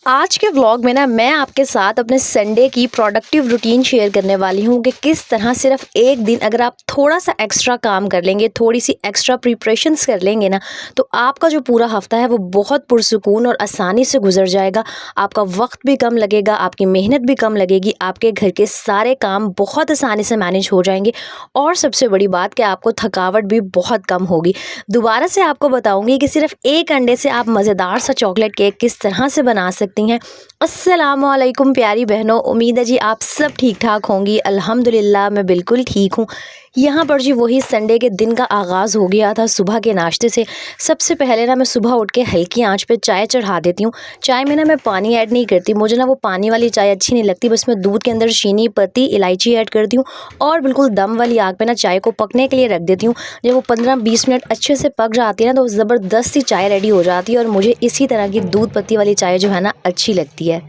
आज के व्लॉग में ना मैं आपके साथ अपने संडे की प्रोडक्टिव रूटीन शेयर करने वाली हूँ कि किस तरह सिर्फ एक दिन अगर आप थोड़ा सा एक्स्ट्रा काम कर लेंगे, थोड़ी सी एक्स्ट्रा प्रिपरेशंस कर लेंगे ना, तो आपका जो पूरा हफ्ता है वो बहुत पुरसुकून और आसानी से गुजर जाएगा। आपका वक्त भी कम लगेगा, आपकी मेहनत भी कम लगेगी, आपके घर के सारे काम बहुत आसानी से मैनेज हो जाएंगे और सबसे बड़ी बात कि आपको थकावट भी बहुत कम होगी। दोबारा से आपको बताऊंगी कि सिर्फ एक अंडे से आप मज़ेदार सा चॉकलेट केक किस तरह से बना सकते हैं। अस्सलामुअलैकुम प्यारी बहनों, उम्मीद है जी आप सब ठीक ठाक होंगी। अल्हम्दुलिल्लाह मैं बिल्कुल ठीक हूँ। यहाँ पर जी वही संडे के दिन का आगाज़ हो गया था सुबह के नाश्ते से। सबसे पहले ना मैं सुबह उठ के हल्की आंच पे चाय चढ़ा देती हूँ। चाय में ना मैं पानी ऐड नहीं करती, मुझे ना वो पानी वाली चाय अच्छी नहीं लगती। बस मैं दूध के अंदर चीनी, पत्ती, इलायची ऐड करती हूँ और बिल्कुल दम वाली आग पे ना चाय को पकने के लिए रख देती हूँ। जब वो 15-20 मिनट अच्छे से पक जाती है ना, तो ज़बरदस्त सी चाय रेडी हो जाती है और मुझे इसी तरह की दूध पत्ती वाली चाय जो है ना अच्छी लगती है।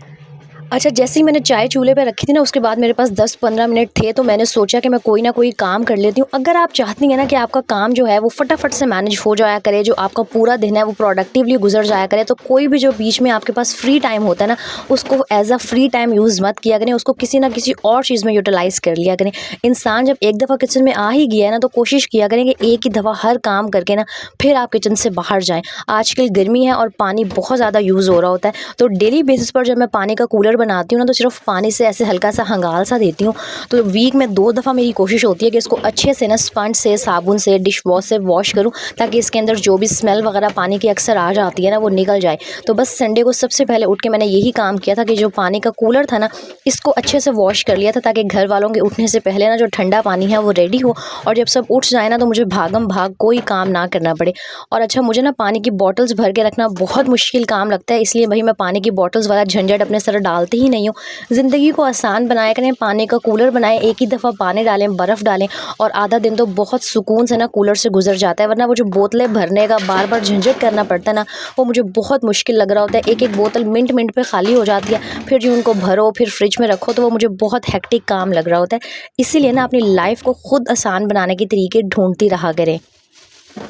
अच्छा, जैसे ही मैंने चाय चूल्हे पे रखी थी ना, उसके बाद मेरे पास 10-15 मिनट थे, तो मैंने सोचा कि मैं कोई ना कोई काम कर लेती हूँ। अगर आप चाहती हैं ना कि आपका काम जो है वो फटाफट से मैनेज हो जाया करे, जो आपका पूरा दिन है वो प्रोडक्टिवली गुजर जाया करे, तो कोई भी जो बीच में आपके पास फ्री टाइम होता है ना, उसको as a free time use मत किया करें, उसको किसी ना किसी और चीज़ में यूटिलाइज़ कर लिया करें। इंसान जब एक दफ़ा किचन में आ ही गया है ना, तो कोशिश किया करें कि एक ही दफ़ा हर काम करके ना फिर आप किचन से बाहर जाएँ। आजकल गर्मी है और पानी बहुत ज़्यादा यूज़ हो रहा होता है, तो डेली बेसिस पर जब मैं पानी का कूलर बनाती हूँ ना, तो सिर्फ पानी से ऐसे हल्का सा हंगाल सा देती हूँ। तो वीक में 2 दफ़ा मेरी कोशिश होती है कि इसको अच्छे से ना स्पंज से, साबुन से, डिश वॉश से वॉश करूँ, ताकि इसके अंदर जो भी स्मेल वगैरह पानी की अक्सर आ जाती है ना, वो निकल जाए। तो बस संडे को सबसे पहले उठ के मैंने यही काम किया था कि जो पानी का कूलर था ना, इसको अच्छे से वॉश कर लिया था, ताकि घर वालों के उठने से पहले ना जो ठंडा पानी है वो रेडी हो और जब सब उठ जाए ना, तो मुझे भागम भाग कोई काम ना करना पड़े। और अच्छा, मुझे ना पानी की बॉटल्स भर के रखना बहुत मुश्किल काम लगता है, इसलिए भाई मैं पानी की बॉटल्स वाला झंझट अपने सर डालती ही नहीं हूँ। ज़िंदगी को आसान बनाया करें, पानी का कूलर बनाएं, एक ही दफ़ा पानी डालें, बर्फ़ डालें और आधा दिन तो बहुत सुकून से ना कूलर से गुजर जाता है। वरना वो जो बोतलें भरने का बार बार झंझट करना पड़ता है ना, वो मुझे बहुत मुश्किल लग रहा होता है। एक एक बोतल मिनट मिनट पे खाली हो जाती है, फिर जो उनको भरो, फिर फ्रिज में रखो, तो वो मुझे बहुत हेक्टिक काम लग रहा होता है। इसीलिए ना अपनी लाइफ को खुद आसान बनाने के तरीके ढूंढती रहा करें।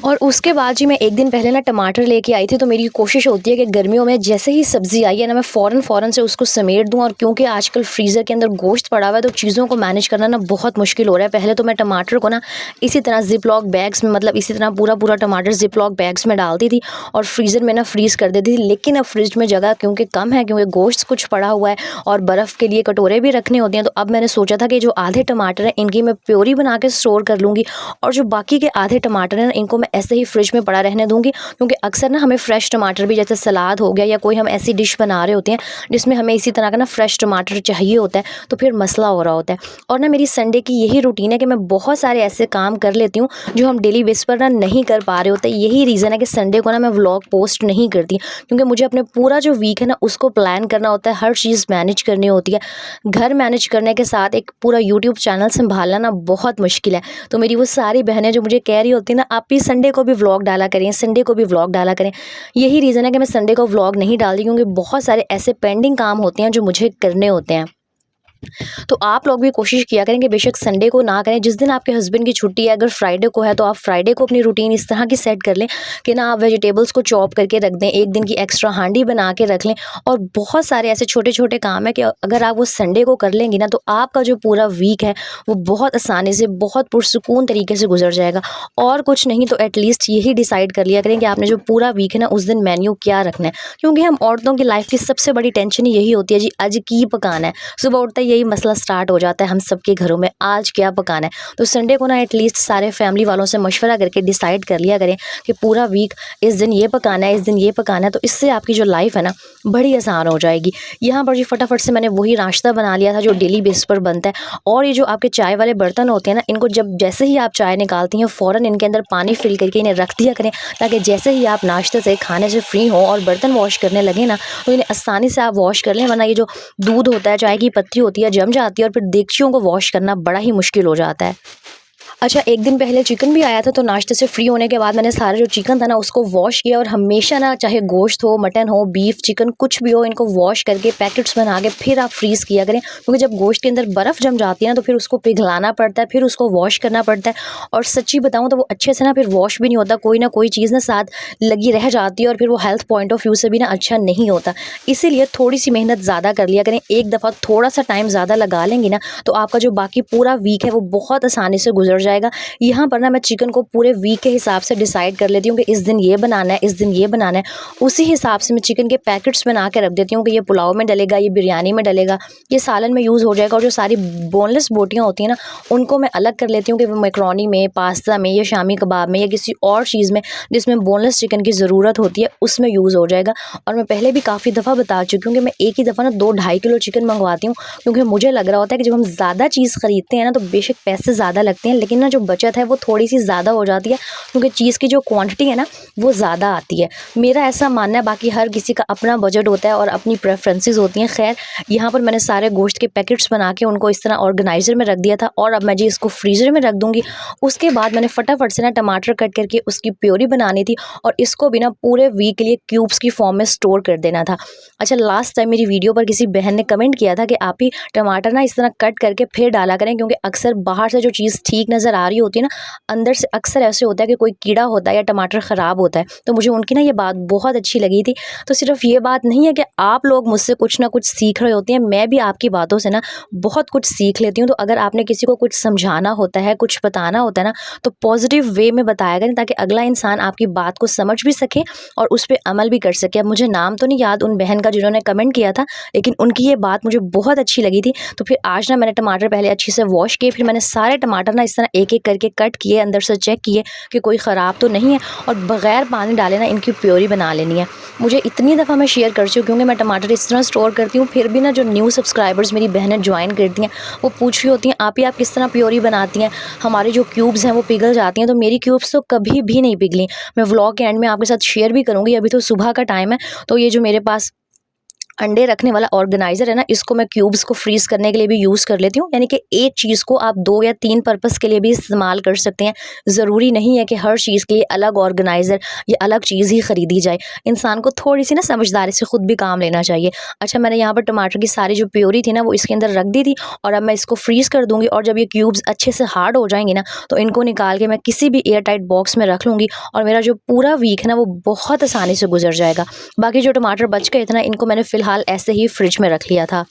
और उसके बाद जी मैं एक दिन पहले ना टमाटर लेके आई थी, तो मेरी कोशिश होती है कि गर्मियों में जैसे ही सब्ज़ी आई है ना, मैं फ़ौरन से उसको समेट दूँ। और क्योंकि आजकल फ्रीज़र के अंदर गोश्त पड़ा हुआ है, तो चीज़ों को मैनेज करना ना बहुत मुश्किल हो रहा है। पहले तो मैं टमाटर को ना इसी तरह ज़िप-लॉक बैग्स में, मतलब इसी तरह पूरा टमाटर ज़िप-लॉक बैग्स में डालती थी और फ्रीज़र में ना फ्रीज़ कर देती थी। लेकिन अब फ्रिज में जगह क्योंकि कम है, क्योंकि गोश्त कुछ पड़ा हुआ है और बर्फ़ के लिए कटोरे भी रखने होते हैं, तो अब मैंने सोचा था कि जो आधे टमाटर हैं इनकी मैं प्योरी बना के स्टोर कर लूँगी और जो बाकी के आधे टमाटर हैं ना, इनको मैं ऐसे ही फ्रिज में पड़ा रहने दूँगी। क्योंकि अक्सर ना हमें फ्रेश टमाटर भी, जैसे सलाद हो गया या कोई हम ऐसी डिश बना रहे होते हैं जिसमें हमें इसी तरह का ना फ्रेश टमाटर चाहिए होता है, तो फिर मसला हो रहा होता है। और ना मेरी संडे की यही रूटीन है कि मैं बहुत सारे ऐसे काम कर लेती हूँ जो हम डेली बेस पर ना नहीं कर पा रहे होते। यही रीज़न है कि संडे को ना मैं व्लॉग पोस्ट नहीं करती, क्योंकि मुझे अपने पूरा जो वीक है ना उसको प्लान करना होता है, हर चीज़ मैनेज करनी होती है। घर मैनेज करने के साथ एक पूरा यूट्यूब चैनल संभालना ना बहुत मुश्किल है। तो मेरी वो सारी बहनें जो मुझे कह रही होती है ना, आप भी संडे को भी व्लॉग डाला करें, संडे को भी व्लॉग डाला करें, यही रीज़न है कि मैं संडे को व्लॉग नहीं डालती, क्योंकि बहुत सारे ऐसे पेंडिंग काम होते हैं जो मुझे करने होते हैं। तो आप लोग भी कोशिश किया करें कि बेशक संडे को ना करें। जिस दिन आपके हस्बैंड की छुट्टी है, अगर फ्राइडे को है, तो आप फ्राइडे को अपनी रूटीन इस तरह की सेट कर लें कि ना आप वेजिटेबल्स को चॉप करके रख दें, एक दिन की एक्स्ट्रा हांडी बना के रख लें। और बहुत सारे ऐसे छोटे छोटे काम है कि अगर आप वो संडे को कर लेंगी ना, तो आपका जो पूरा वीक है वो बहुत आसानी से, बहुत पुरसुकून तरीके से गुजर जाएगा। और कुछ नहीं तो एटलीस्ट यही डिसाइड कर लिया करें कि आपने जो पूरा वीक है ना, उस दिन मेन्यू क्या रखना है। क्योंकि हम औरतों की लाइफ की सबसे बड़ी टेंशन यही होती है जी, आज की पकाना है। सुबह उठते ही यही मसला स्टार्ट हो जाता है हम सबके घरों में, आज क्या पकाना है। तो संडे को ना एटलीस्ट सारे फैमिली वालों से मशवरा करके डिसाइड कर लिया करें कि पूरा वीक इस दिन ये पकाना है, इस दिन ये पकाना है। तो इससे आपकी जो लाइफ है ना बड़ी आसान हो जाएगी। यहाँ पर जी फटाफट से मैंने वही नाश्ता बना लिया था जो डेली बेस पर बनता है। और ये जो आपके चाय वाले बर्तन होते हैं ना, इनको जब जैसे ही आप चाय निकालती हैं, फ़ौरन इनके अंदर पानी फिल करके इन्हें रख दिया करें, ताकि जैसे ही आप नाश्ते से, खाने से फ्री हो और बर्तन वॉश करने लगे ना, तो इन्हें आसानी से आप वॉश कर लें। वरना ये जो दूध होता है, चाय की पत्ती होती है, जम जाती है और फिर देगचियों को वॉश करना बड़ा ही मुश्किल हो जाता है। अच्छा, एक दिन पहले चिकन भी आया था, तो नाश्ते से फ्री होने के बाद मैंने सारा जो चिकन था ना उसको वॉश किया। और हमेशा ना, चाहे गोश्त हो, मटन हो, बीफ, चिकन कुछ भी हो, इनको वॉश करके पैकेट्स बना के फिर आप फ्रीज़ किया करें, क्योंकि जब गोश्त के अंदर बर्फ़ जम जाती है ना तो फिर उसको पिघलाना पड़ता है, फिर उसको वॉश करना पड़ता है। और सच्ची बताऊँ तो वो अच्छे से ना फिर वॉश भी नहीं होता, कोई ना कोई चीज़ ना साथ लगी रह जाती है और फिर वो हेल्थ पॉइंट ऑफ व्यू से भी ना अच्छा नहीं होता। इसीलिए थोड़ी सी मेहनत ज़्यादा कर लिया करें, एक दफ़ा थोड़ा सा टाइम ज़्यादा लगा लेंगी ना तो आपका जो बाकी पूरा वीक है वो बहुत आसानी से गुजर जाएगा। यहाँ पर ना मैं चिकन को पूरे वीक के हिसाब से डिसाइड कर लेती हूँ कि इस दिन ये बनाना है, इस दिन ये बनाना है। उसी हिसाब से मैं चिकन के पैकेट्स बना के रख देती हूँ कि ये पुलाव में डलेगा, ये बिरयानी में डलेगा, ये सालन में यूज़ हो जाएगा। और जो सारी बोनलेस बोटियाँ होती हैं ना उनको मैं अलग कर लेती हूँ कि वो मैक्रोनी में, पास्ता में या शामी कबाब में या किसी और चीज़ में जिसमें बोनलेस चिकन की ज़रूरत होती है उसमें यूज़ हो जाएगा। और मैं पहले भी काफ़ी दफ़ा बता चुकी हूँ कि मैं एक ही दफ़ा ना 2-2.5 किलो चिकन मंगवाती हूँ, क्योंकि मुझे लग रहा होता है कि जब हम ज़्यादा चीज़ खरीदते हैं ना तो बेशक पैसे ज़्यादा लगते हैं, लेकिन ना जो बचत है वो थोड़ी सी ज़्यादा हो जाती है, क्योंकि चीज़ की जो क्वांटिटी है ना वो ज़्यादा आती है। मेरा ऐसा मानना है, बाकी हर किसी का अपना बजट होता है और अपनी प्रेफरेंसेस होती हैं। खैर, यहाँ पर मैंने सारे गोश्त के पैकेट्स बना के उनको इस तरह ऑर्गेनाइज़र में रख दिया था और अब मैं जी इसको फ्रीज़र में रख दूँगी। उसके बाद मैंने फटाफट से ना टमाटर कट करके उसकी प्योरी बनानी थी और इसको भी ना पूरे वीक के लिए क्यूब्स की फॉर्म में स्टोर कर देना था। अच्छा, लास्ट टाइम मेरी वीडियो पर किसी बहन ने कमेंट किया था कि आप ही टमाटर ना इस तरह कट करके फिर डाला करें, क्योंकि अक्सर बाहर से जो चीज़ ठीक नज़र आ रही होती है ना, अंदर से अक्सर ऐसे होता है कि कोई कीड़ा होता है या टमाटर ख़राब होता है। तो मुझे उनकी ना ये बात बहुत अच्छी लगी थी। तो सिर्फ ये बात नहीं है कि आप लोग मुझसे कुछ ना कुछ सीख रहे होते हैं, मैं भी आपकी बातों से ना बहुत कुछ सीख लेती हूँ। तो अगर आपने किसी को कुछ समझाना होता है, कुछ बताना होता है ना, तो पॉजिटिव वे में बताया करें, ताकि अगला इंसान आपकी बात को समझ भी सके और उस पे अमल भी कर सके। अब मुझे नाम तो नहीं याद उन बहन का जिन्होंने कमेंट किया था, लेकिन उनकी ये बात मुझे बहुत अच्छी लगी थी। तो फिर आज ना मैंने टमाटर पहले अच्छे से वॉश किए, फिर मैंने सारे टमाटर ना इस तरह एक-एक करके कट किए, अंदर से चेक किए कि कोई ख़राब तो नहीं है, और बग़ैर पानी डाले ना इनकी प्योरी बना लेनी है। मुझे इतनी दफ़ा मैं शेयर कर चुकी हूँ क्योंकि मैं टमाटर इस तरह स्टोर करती हूँ, फिर भी ना जो न्यू सब्सक्राइबर्स मेरी बहनें ज्वाइन करती हैं वो पूछ रही होती हैं, आप ही आप किस तरह प्योरी बनाती हैं, हमारे जो क्यूब्स हैं वो पिघल जाती हैं। तो मेरी क्यूब्स तो कभी भी नहीं पिघली। मैं व्लॉग के एंड में आपके साथ शेयर भी करूँगी। अभी तो सुबह का टाइम है, तो ये जो मेरे पास अंडे रखने वाला ऑर्गेनाइज़र है ना, इसको मैं क्यूब्स को फ्रीज़ करने के लिए भी यूज़ कर लेती हूँ। यानी कि एक चीज़ को आप 2 या 3 पर्पज़ के लिए भी इस्तेमाल कर सकते हैं। ज़रूरी नहीं है कि हर चीज़ के लिए अलग ऑर्गेनाइज़र या अलग चीज़ ही खरीदी जाए। इंसान को थोड़ी-सी ना समझदारी से खुद भी काम लेना चाहिए। अच्छा, मैंने यहाँ पर टमाटर की सारी जो प्योरी थी ना वो इसके अंदर रख दी थी और अब मैं इसको फ्रीज़ कर दूँगी। और जब ये क्यूब्स अच्छे से हार्ड हो जाएँगे ना, तो इनको निकाल के मैं किसी भी एयर टाइट बॉक्स में रख लूँगी और मेरा जो पूरा वीक है ना वो बहुत आसानी से गुज़र जाएगा। बाकी जो टमाटर बच गए थे ना, इनको मैंने फ़िलहाल ऐसे ही फ्रिज में रख लिया था।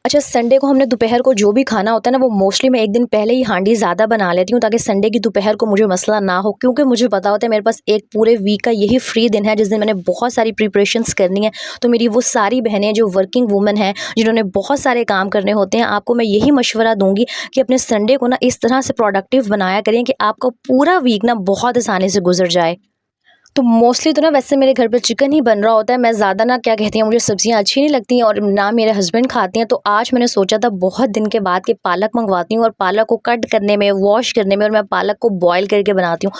अच्छा, संडे को हमने दोपहर को जो भी खाना होता है ना वो मोस्टली मैं एक दिन पहले ही हांडी ज़्यादा बना लेती हूँ, ताकि संडे की दोपहर को मुझे मसला ना हो, क्योंकि मुझे पता होता है मेरे पास एक पूरे वीक का यही फ्री दिन है जिस दिन मैंने बहुत सारी प्रिपरेशंस करनी है। तो मेरी वो सारी बहनें जो वर्किंग वूमेन हैं, जिन्होंने बहुत सारे काम करने होते हैं, आपको मैं यही मशवरा दूँगी कि अपने संडे को ना इस तरह से प्रोडक्टिव बनाया करें कि आपका पूरा वीक ना बहुत आसानी से गुजर जाए। तो मोस्टली तो ना वैसे मेरे घर पे चिकन ही बन रहा होता है। मैं ज़्यादा ना, क्या कहती हैं, मुझे सब्ज़ियाँ अच्छी नहीं लगती हैं और ना मेरे हस्बैंड खाते हैं। तो आज मैंने सोचा था बहुत दिन के बाद कि पालक मंगवाती हूँ और पालक को कट करने में, वॉश करने में, और मैं पालक को बॉयल करके बनाती हूँ,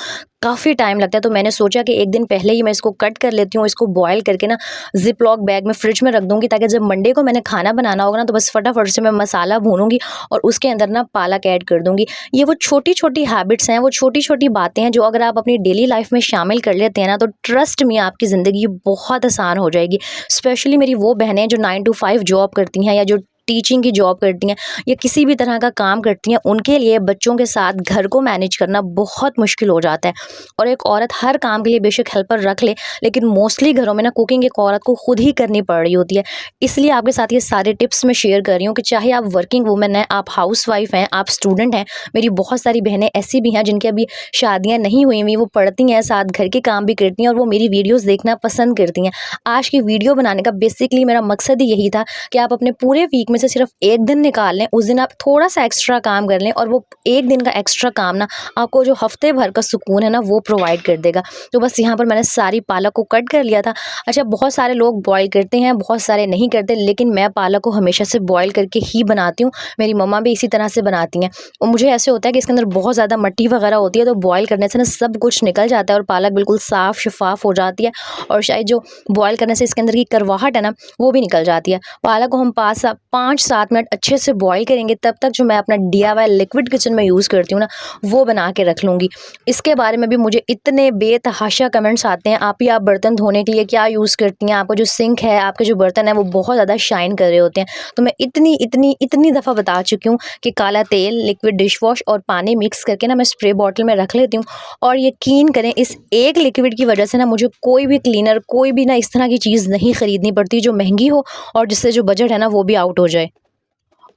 काफ़ी टाइम लगता है। तो मैंने सोचा कि एक दिन पहले ही मैं इसको कट कर लेती हूँ, इसको बॉयल करके ना ज़िप लॉक बैग में फ्रिज में रख दूँगी, ताकि जब मंडे को मैंने खाना बनाना होगा ना तो बस फटाफट से मैं मसाला भूनूँगी और उसके अंदर ना पालक ऐड कर दूँगी। ये वो छोटी-छोटी हैबिट्स हैं, वो छोटी-छोटी बातें हैं जो अगर आप अपनी डेली लाइफ में शामिल कर लेते हैं ना, तो ट्रस्ट मी आपकी ज़िंदगी बहुत आसान हो जाएगी। स्पेशली मेरी वो बहनें जो 9 टू 5 जॉब करती हैं या जो टीचिंग की जॉब करती हैं या किसी भी तरह का काम करती हैं, उनके लिए बच्चों के साथ घर को मैनेज करना बहुत मुश्किल हो जाता है। और एक औरत हर काम के लिए बेशक हेल्पर रख ले, लेकिन मोस्टली घरों में ना कुकिंग एक औरत को खुद ही करनी पड़ रही होती है। इसलिए आपके साथ ये सारे टिप्स मैं शेयर कर रही हूँ कि चाहे आप वर्किंग वूमेन हैं, आप हाउसवाइफ हैं, आप स्टूडेंट हैं। मेरी बहुत सारी बहनें ऐसी भी हैं जिनकी अभी शादियाँ नहीं हुई हुई, वो पढ़ती हैं, साथ घर के काम भी करती हैं और वो मेरी वीडियोज़ देखना पसंद करती हैं। आज की वीडियो बनाने का बेसिकली मेरा मकसद ही यही था कि आप अपने पूरे वीक में से सिर्फ एक दिन निकाल लें, उस दिन आप थोड़ा सा एक्स्ट्रा काम कर लें और वो एक दिन का एक्स्ट्रा काम ना आपको जो हफ्ते भर का सुकून है ना वो प्रोवाइड कर देगा। तो बस यहाँ पर मैंने सारी पालक को कट कर लिया था। अच्छा, बहुत सारे लोग बॉयल करते हैं, बहुत सारे नहीं करते, लेकिन मैं पालक को हमेशा से बॉयल करके ही बनाती हूँ। मेरी मम्मा भी इसी तरह से बनाती हैं और मुझे ऐसे होता है कि इसके अंदर बहुत ज़्यादा मिट्टी वगैरह होती है, तो बॉयल करने से ना सब कुछ निकल जाता है और पालक बिल्कुल साफ़ शफाफ हो जाती है और शायद जो बॉयल करने से इसके अंदर की करवाहट है ना वो भी निकल जाती है। पालक को हम 5 5-7 मिनट अच्छे से बॉईल करेंगे, तब तक जो मैं अपना DIY लिक्विड किचन में यूज़ करती हूँ ना, वो बना के रख लूँगी। इसके बारे में भी मुझे इतने बेतहाशा कमेंट्स आते हैं, आप बर्तन धोने के लिए क्या यूज़ करती हैं? आपका जो सिंक है, आपके जो बर्तन हैं वो बहुत ज़्यादा शाइन कर रहे होते हैं। तो मैं इतनी दफ़ा बता चुकी हूँ कि काला तेल, लिक्विड डिश वॉश और पानी मिक्स करके ना मैं स्प्रे बॉटल में रख लेती हूँ। और यकीन करें, इस एक लिक्विड की वजह से ना मुझे कोई भी क्लीनर, कोई भी ना इस तरह की चीज़ नहीं खरीदनी पड़ती जो महंगी हो और जिससे जो बजट है ना वो भी आउट हो जाए।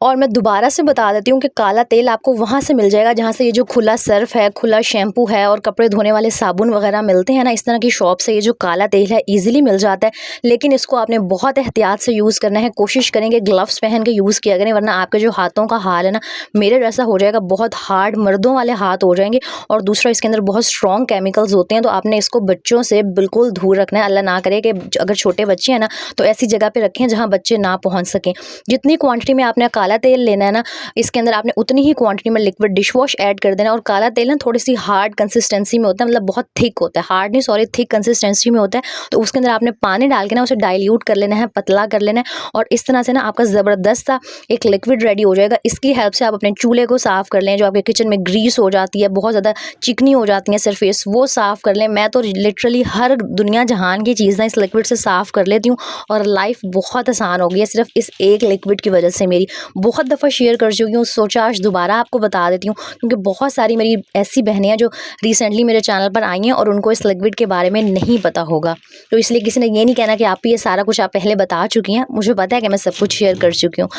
और मैं दोबारा से बता देती हूँ कि काला तेल आपको वहाँ से मिल जाएगा जहाँ से ये जो खुला सर्फ़ है, खुला शैम्पू है और कपड़े धोने वाले साबुन वगैरह मिलते हैं ना, इस तरह की शॉप से ये जो काला तेल है ईज़िली मिल जाता है। लेकिन इसको आपने बहुत एहतियात से यूज़ करना है। कोशिश करेंगे ग्लव्स पहन के यूज़ किया करें, वरना आपके जो हाथों का हाल है ना, मेरे जैसा हो जाएगा। बहुत हार्ड मर्दों वाले हाथ हो जाएंगे। और दूसरा, इसके अंदर बहुत स्ट्रॉन्ग केमिकल्स होते हैं, तो आपने इसको बच्चों से बिल्कुल दूर रखना है। अल्लाह ना करे कि अगर छोटे बच्चे हैं ना, तो ऐसी जगह पर रखें जहाँ बच्चे ना पहुँच सकें। जितनी क्वान्टिटी में आपने काला तेल लेना है ना, इसके अंदर आपने उतनी ही क्वांटिटी में लिक्विड डिश वॉश ऐड कर देना। और काला तेल ना थोड़ी सी हार्ड कंसिस्टेंसी में होता है, मतलब बहुत थिक होता है, हार्ड नहीं सॉरी, थिक कंसिस्टेंसी में होता है। तो उसके अंदर आपने पानी डाल के ना उसे डाइल्यूट कर लेना है, पतला कर लेना है। और इस तरह से ना आपका ज़बरदस्त सा एक लिक्विड रेडी हो जाएगा। इसकी हेल्प से आप अपने चूल्हे को साफ़ कर लें, जो आपके किचन में ग्रीस हो जाती है, बहुत ज़्यादा चिकनी हो जाती है सरफेस, वो साफ़ कर लें। मैं तो लिटरली हर दुनिया जहान की चीज़ ना इस लिक्विड से साफ़ कर लेती हूँ और लाइफ बहुत आसान हो गई है सिर्फ इस एक लिक्विड की वजह से। मेरी बहुत दफ़ा शेयर कर चुकी हूँ, सोचा आज दोबारा आपको बता देती हूँ, क्योंकि बहुत सारी मेरी ऐसी बहनें हैं जो रिसेंटली मेरे चैनल पर आई हैं और उनको इस लिक्विड के बारे में नहीं पता होगा। तो इसलिए किसी ने ये नहीं कहना कि आप ये सारा कुछ आप पहले बता चुकी हैं, मुझे पता है कि मैं सब कुछ शेयर कर चुकी हूँ।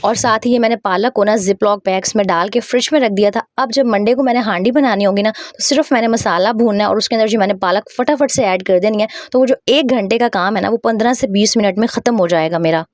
और साथ ही ये मैंने पालक को ना ज़िप-लॉक बैग्स में डाल के फ्रिज में रख दिया था। अब जब मंडे को मैंने हांडी बनानी होगी ना, तो सिर्फ मैंने मसाला भूनना है और उसके अंदर जो मैंने पालक फटाफट से ऐड कर देनी है। तो वो जो 1 घंटे का काम है ना, वो 15 से 20 मिनट में ख़त्म हो जाएगा मेरा।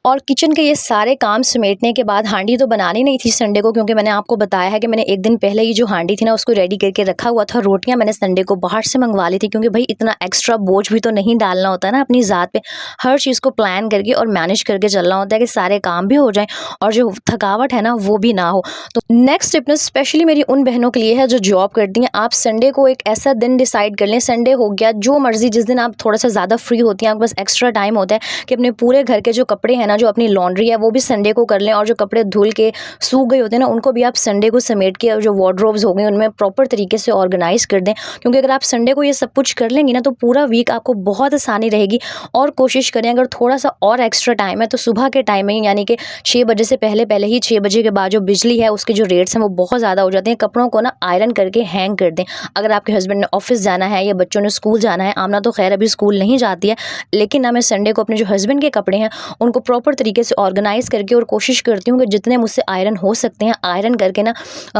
और किचन के ये सारे काम समेटने के बाद हांडी तो बनानी नहीं थी संडे को, क्योंकि मैंने आपको बताया है कि मैंने एक दिन पहले ही जो हांडी थी ना उसको रेडी करके रखा हुआ था। रोटियां मैंने संडे को बाहर से मंगवा ली थी, क्योंकि भाई इतना एक्स्ट्रा बोझ भी तो नहीं डालना होता है ना अपनी ज़ात पे। हर चीज़ को प्लान करके और मैनेज करके चलना होता है कि सारे काम भी हो जाएं और जो थकावट है ना वो भी ना हो। तो नेक्स्ट टिप ना स्पेशली मेरी उन बहनों के लिए है जो जॉब करती हैं। आप संडे को एक ऐसा दिन डिसाइड कर लें, संडे हो गया जो मर्जी, जिस दिन आप थोड़ा सा ज़्यादा फ्री होती हैं, आपके पास एक्स्ट्रा टाइम होता है, कि अपने पूरे घर के जो कपड़े हैं ना, जो अपनी लॉन्ड्री है वो भी संडे को कर लें। और जो कपड़े धुल के सूख गए होते हैं ना, उनको भी आप संडे को समेट के, और जो वार्डरोब्स हो गए उनमें प्रॉपर तरीके से ऑर्गेनाइज कर दें। क्योंकि अगर आप संडे को ये सब कुछ कर लेंगी ना, तो पूरा वीक आपको बहुत आसानी रहेगी। और कोशिश करें अगर थोड़ा सा और एक्स्ट्रा टाइम है तो सुबह के टाइम में, यानी कि 6 बजे से पहले ही 6 बजे के बाद जो बिजली है उसके जो रेट्स हैं वो बहुत ज़्यादा हो जाते हैं। कपड़ों को ना आयरन करके हैंग कर दें। अगर आपके हस्बैंड ने ऑफिस जाना है या बच्चों ने स्कूल जाना है, आमना तो खैर अभी स्कूल नहीं जाती है, लेकिन ना मैं संडे को अपने जो हस्बैंड के कपड़े हैं उनको प्रॉपर तरीके से ऑर्गेनाइज करके, और कोशिश करती हूँ कि जितने मुझसे आयरन हो सकते हैं आयरन करके ना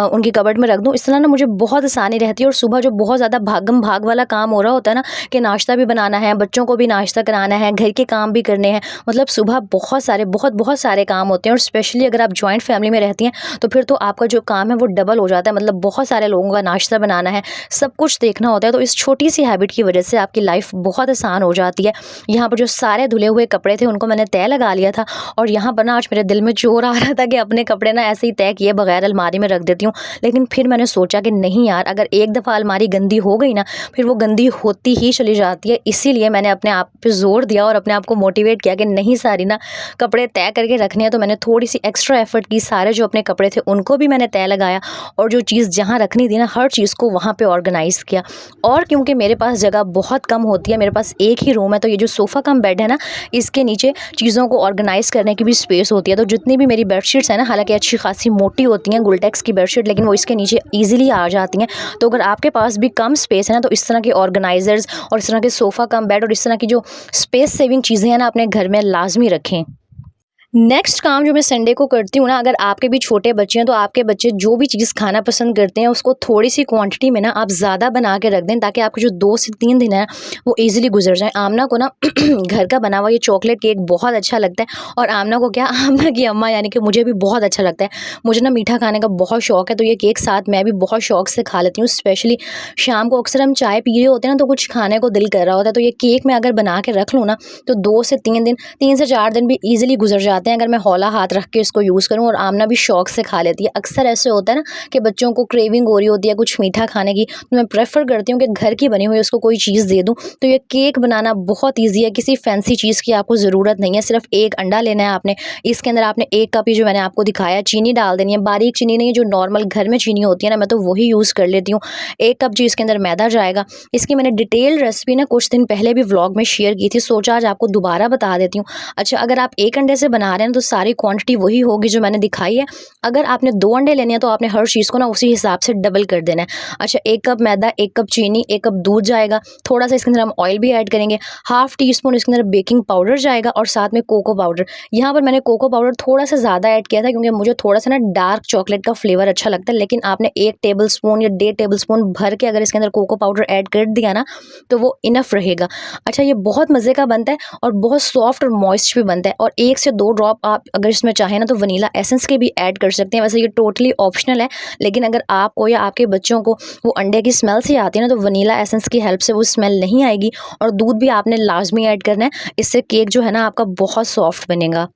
उनकी कबर्ड में रख दूँ। इस तरह ना मुझे बहुत आसानी रहती है। और सुबह जो बहुत ज़्यादा भागम भाग वाला काम हो रहा होता है ना, कि नाश्ता भी बनाना है, बच्चों को भी नाश्ता कराना है, घर के काम भी करने हैं, मतलब सुबह बहुत सारे काम होते हैं। और स्पेशली अगर आप जॉइंट फैमिली में रहती हैं तो फिर तो आपका जो काम है वो डबल हो जाता है, मतलब बहुत सारे लोगों का नाश्ता बनाना है, सब कुछ देखना होता है। तो इस छोटी सी हैबिट की वजह से आपकी लाइफ बहुत आसान हो जाती है। यहाँ पर जो सारे धुले हुए कपड़े थे उनको मैंने तय लगा लिया था, और यहाँ पर ना आज मेरे दिल में जोर आ रहा था कि अपने कपड़े ना ऐसे ही तय किए बगैर अलमारी में रख देती हूँ। लेकिन फिर मैंने सोचा कि नहीं यार, अगर एक दफ़ा अलमारी गंदी हो गई ना, फिर वो गंदी होती ही चली जाती है। इसीलिए मैंने अपने आप पे जोर दिया और अपने आप को मोटिवेट किया कि नहीं सारी ना, कपड़े तय करके रखने हैं। तो मैंने थोड़ी सी एक्स्ट्रा एफर्ट की, सारे जो अपने कपड़े थे उनको भी मैंने तय लगाया, और जो चीज़ जहाँ रखनी थी ना, हर चीज़ को वहाँ पर ऑर्गेनाइज़ किया। और क्योंकि मेरे पास जगह बहुत कम होती है, मेरे पास एक ही रूम है, तो ये जो सोफ़ा कम बेड है ना, इसके नीचे चीज़ों को ऑर्गेनाइज़ करने की भी स्पेस होती है। तो जितनी भी मेरी बेडशीट्स हैं ना, हालांकि अच्छी खासी मोटी होती हैं गुलटेक्स की बेडशीट, लेकिन वो इसके नीचे ईजिली आ जाती हैं। तो अगर आपके पास भी कम स्पेस है ना, तो इस तरह के ऑर्गेनाइजर्स और इस तरह के सोफ़ा कम बेड और इस तरह की जो स्पेस सेविंग चीज़ें हैं ना, अपने घर में लाजमी रखें। नेक्स्ट काम जो मैं संडे को करती हूँ ना, अगर आपके भी छोटे बच्चे हैं तो आपके बच्चे जो भी चीज़ खाना पसंद करते हैं उसको थोड़ी सी क्वांटिटी में ना आप ज़्यादा बना के रख दें, ताकि आपके जो 2 से 3 दिन है वो इजीली गुजर जाए। आमना को ना घर का बना हुआ ये चॉकलेट केक बहुत अच्छा लगता है, और आमना को क्या, आमना की अम्मा यानी कि मुझे भी बहुत अच्छा लगता है। मुझे ना मीठा खाने का बहुत शौक है, तो ये केक साथ मैं भी बहुत शौक से खा लेती हूँ। स्पेशली शाम को अक्सर हम चाय पी रहे होते हैं ना, तो कुछ खाने को दिल कर रहा होता है, तो ये केक मैं अगर बना के रख लूँ ना, तो 2 से 3 दिन, 3 से 4 दिन भी ईजिली गुजर जाते चाहते हैं अगर मैं हौला हाथ रख के इसको यूज़ करूँ, और आमना भी शौक से खा लेती है। अक्सर ऐसे होता है ना कि बच्चों को क्रेविंग हो रही होती है कुछ मीठा खाने की, तो मैं प्रेफ़र करती हूँ कि घर की बनी हुई उसको कोई चीज़ दे दूँ। तो ये केक बनाना बहुत ईज़ी है, किसी फैंसी चीज़ की आपको ज़रूरत नहीं है। सिर्फ़ एक अंडा लेना है आपने, इसके अंदर आपने 1 कप, ये जो मैंने आपको दिखाया, चीनी डाल देनी है। बारीक चीनी नहीं, जो नॉर्मल घर में चीनी होती है ना, मैं तो वही यूज़ कर लेती हूँ। 1 कप जी इसके अंदर मैदा जाएगा। इसकी मैंने डिटेल रेसिपी ना कुछ दिन पहले भी व्लॉग में शेयर की थी, सोचा आज आपको दोबारा बता देती हूँ। अच्छा, अगर आप 1 अंडे से बना रहे हैं तो सारी क्वांटिटी वही होगी जो मैंने दिखाई है। अगर आपने 2 अंडे लेने हैं तो आपने हर चीज़ को ना उसी हिसाब से डबल कर देना है। अच्छा, 1 कप मैदा, 1 कप चीनी, 1 कप दूध जाएगा, थोड़ा-सा इसके अंदर हम ऑयल भी ऐड करेंगे, हाफ टी स्पून इसके अंदर बेकिंग पाउडर जाएगा और साथ में कोको पाउडर। यहाँ पर मैंने कोको पाउडर थोड़ा-सा ज़्यादा ऐड किया था क्योंकि मुझे थोड़ा-सा ना डार्क चॉकलेट का फ्लेवर अच्छा लगता है, लेकिन आपने 1 टेबलस्पून या 1.5 टेबलस्पून भर के अगर इसके अंदर कोको पाउडर ऐड कर दिया ना, तो वो इनफ रहेगा। अच्छा, ये बहुत मज़े का बनता है और बहुत सॉफ्ट और मॉइस्ट भी बनता है, और 1 से 2 ड्रॉप आप अगर इसमें चाहें ना तो वनीला एसेंस के भी ऐड कर सकते हैं। वैसे ये टोटली ऑप्शनल है, लेकिन अगर आपको या आपके बच्चों को वो अंडे की स्मेल से आती है ना, तो वनीला एसेंस की हेल्प से वो स्मेल नहीं आएगी, और दूध भी आपने लाज़मी ऐड करना है। इससे केक जो है ना आपका बहुत सॉफ्ट बनेगा।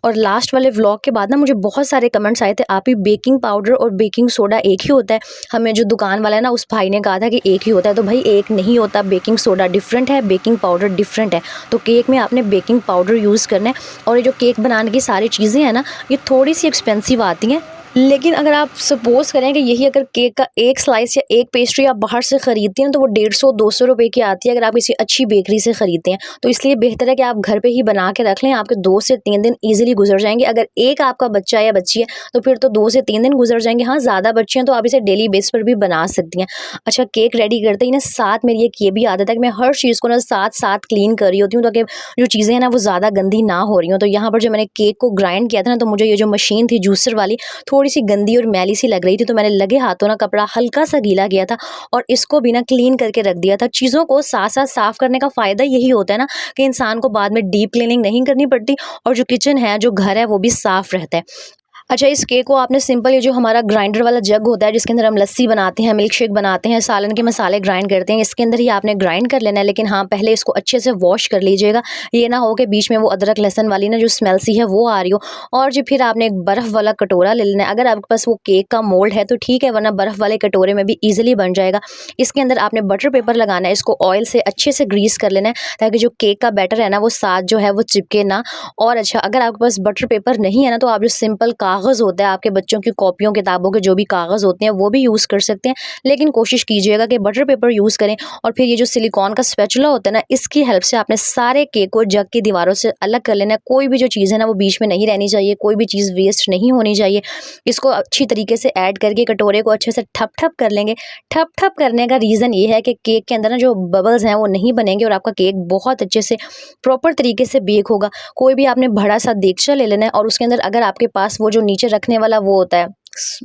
और लास्ट वाले व्लॉग के बाद ना मुझे बहुत सारे कमेंट्स आए थे, आप ही बेकिंग पाउडर और बेकिंग सोडा एक ही होता है? हमें जो दुकान वाला है ना, उस भाई ने कहा था कि एक ही होता है। तो भाई एक नहीं होता, बेकिंग सोडा डिफरेंट है, बेकिंग पाउडर डिफरेंट है। तो केक में आपने बेकिंग पाउडर यूज़ करना है। और ये जो केक बनाने की सारी चीज़ें हैं ना, ये थोड़ी सी एक्सपेंसिव आती हैं, लेकिन अगर आप सपोज़ करें कि यही अगर केक का एक स्लाइस या एक पेस्ट्री आप बाहर से ख़रीदते हैं तो वो 150-200 रुपए की आती है अगर आप किसी अच्छी बेकरी से ख़रीदते हैं। तो इसलिए बेहतर है कि आप घर पे ही बना के रख लें, आपके 2 से 3 दिन ईज़िली गुज़र जाएँगे। अगर एक आपका बच्चा या बच्ची है तो फिर तो 2 से 3 दिन गुज़र जाएँगे। हाँ, ज़्यादा बच्चे हैं तो आप इसे डेली बेस पर भी बना सकती हैं। अच्छा, केक रेडी करते ही ना साथ मेरी एक ये भी आदत है कि मैं हर चीज़ को ना साथ-साथ क्लीन कर रही होती हूँ, ताकि जो चीज़ें हैं ना वो ज़्यादा गंदी ना हो रही हों। तो यहाँ पर जब मैंने केक को ग्राइंड किया था ना, तो मुझे ये जो मशीन थी जूसर वाली, थोड़ी-सी गंदी और मैली सी लग रही थी, तो मैंने लगे हाथों ना कपड़ा हल्का-सा गीला किया था और इसको भी ना क्लीन करके रख दिया था। चीज़ों को साथ-साथ साफ़ करने का फ़ायदा यही होता है ना कि इंसान को बाद में डीप क्लीनिंग नहीं करनी पड़ती, और जो किचन है, जो घर है, वो भी साफ़ रहता है। अच्छा, इस केक को आपने सिंपल ये जो हमारा ग्राइंडर वाला जग होता है जिसके अंदर हम लस्सी बनाते हैं, मिल्क शेक बनाते हैं, सालन के मसाले ग्राइंड करते हैं, इसके अंदर ही आपने ग्राइंड कर लेना है। लेकिन हाँ, पहले इसको अच्छे से वॉश कर लीजिएगा, ये ना हो कि बीच में वो अदरक लहसुन वाली ना जो स्मेल सी है वो आ रही हो। और जी फिर आपने एक बर्फ़ वाला कटोरा ले लेना है। अगर आपके पास वो केक का मोल्ड है तो ठीक है, वरना बर्फ़ वाले कटोरे में भी ईज़िली बन जाएगा। इसके अंदर आपने बटर पेपर लगाना है, इसको ऑयल से अच्छे से ग्रीस कर लेना है ताकि जो केक का बैटर है ना वो साथ जो है वो चिपके ना। और अच्छा, अगर आपके पास बटर पेपर नहीं है ना, तो आप जो सिंपल कागज़ होता है आपके बच्चों की कॉपियों किताबों के जो भी कागज़ होते हैं वो भी यूज़ कर सकते हैं, लेकिन कोशिश कीजिएगा कि बटर पेपर यूज़ करें। और फिर ये जो सिलिकॉन का स्पैचुला होता है ना, इसकी हेल्प से आपने सारे केक को जग की दीवारों से अलग कर लेना है। कोई भी जो चीज़ है ना वो बीच में नहीं रहनी चाहिए, कोई भी चीज़ वेस्ट नहीं होनी चाहिए। इसको अच्छी तरीके से ऐड करके कटोरे को अच्छे से ठप-ठप कर लेंगे। ठप-ठप करने का रीज़न ये है कि केक के अंदर ना जो बबल्स हैं वो नहीं बनेंगे और आपका केक बहुत अच्छे से प्रॉपर तरीके से बेक होगा। कोई भी आपने बड़ा सा देगचा ले लेना है और उसके अंदर अगर आपके पास वो जो नीचे रखने वाला वो होता है,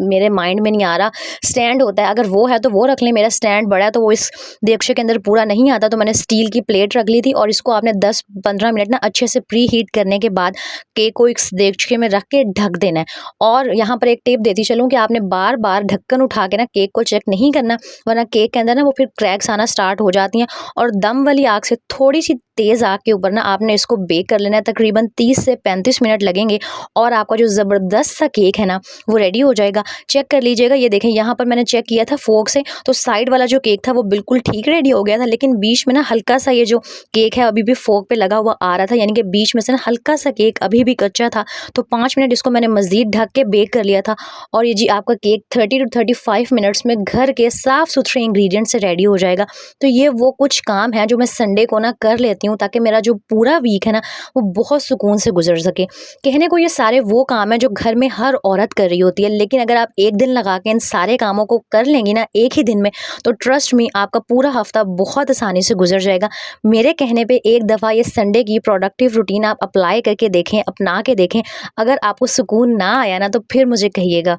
मेरे माइंड में नहीं आ रहा, स्टैंड होता है, अगर वो है तो वो रख लें। मेरा स्टैंड बड़ा है तो वो इस देगचे के अंदर पूरा नहीं आता, तो मैंने स्टील की प्लेट रख ली थी और इसको आपने 10-15 मिनट ना अच्छे से प्री हीट करने के बाद केक को इस देगचे में रख के ढक देना है। और यहाँ पर एक टिप देती चलूँ कि आपने बार बार ढक्कन उठा के ना केक को चेक नहीं करना, वरना केक के अंदर ना वो फिर क्रैक्स आना स्टार्ट हो जाती हैं। और दम वाली आग से थोड़ी सी तेज़ आग के ऊपर ना आपने इसको बेक कर लेना है, तकरीबन 30 से 35 मिनट लगेंगे और आपका जो ज़बरदस्त सा केक है ना वो रेडी हो जाएगा। चेक कर लीजिएगा, ये देखें यहाँ पर मैंने चेक किया था फोर्क से, तो साइड वाला जो केक था वो बिल्कुल ठीक रेडी हो गया था, लेकिन बीच में ना हल्का सा ये जो केक है अभी भी फोर्क पे लगा हुआ आ रहा था, यानी कि बीच में से ना हल्का सा केक अभी भी कच्चा था। तो 5 मिनट इसको मैंने मज़ीद ढक के बेक कर लिया था और ये जी आपका केक 30 टू 35 मिनट्स में घर के साफ़ सुथरे इंग्रेडिएंट से रेडी हो जाएगा। तो ये वो कुछ काम है जो मैं संडे को ना कर लेती हूँ ताकि मेरा जो पूरा वीक है ना वो बहुत सुकून से गुजर सके। कहने को ये सारे वो काम है जो घर में हर औरत कर रही होती है, लेकिन अगर आप एक दिन लगा के इन सारे कामों को कर लेंगी ना एक ही दिन में, तो ट्रस्ट मी आपका पूरा हफ्ता बहुत आसानी से गुजर जाएगा। मेरे कहने पे एक दफ़ा ये संडे की प्रोडक्टिव रूटीन आप अप्लाई करके देखें, अपना के देखें। अगर आपको सुकून ना आया ना तो फिर मुझे कहिएगा।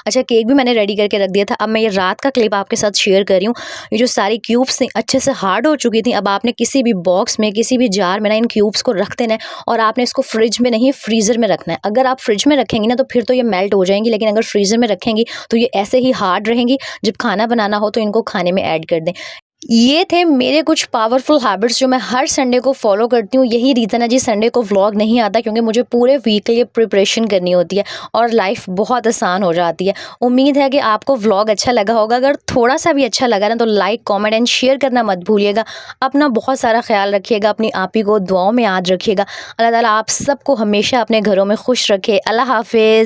अच्छा, केक भी मैंने रेडी करके रख दिया था। अब मैं ये रात का क्लिप आपके साथ शेयर कर रही हूँ। ये जो सारी क्यूब्स थी अच्छे से हार्ड हो चुकी थी। अब आपने किसी भी बॉक्स में, किसी भी जार में ना इन क्यूब्स को रख देना है और आपने इसको फ्रिज में नहीं फ्रीज़र में रखना है। अगर आप फ्रिज में रखेंगी ना तो फिर तो ये मेल्ट हो जाएंगी, लेकिन अगर फ्रीज़र में रखेंगी तो ये ऐसे ही हार्ड रहेंगी। जब खाना बनाना हो तो इनको खाने में ऐड कर दें। ये थे मेरे कुछ पावरफुल हैबिट्स जो मैं हर संडे को फॉलो करती हूँ। यही रीज़न है जी संडे को व्लॉग नहीं आता, क्योंकि मुझे पूरे वीक के लिए प्रिपरेशन करनी होती है और लाइफ बहुत आसान हो जाती है। उम्मीद है कि आपको व्लॉग अच्छा लगा होगा। अगर थोड़ा सा भी अच्छा लगा ना तो लाइक, कमेंट एंड शेयर करना मत भूलिएगा। अपना बहुत सारा ख्याल रखिएगा, अपनी आप ही को दुआओं में याद रखिएगा। अल्लाह ताला आप सबको हमेशा अपने घरों में खुश रखे। अल्लाह हाफिज़।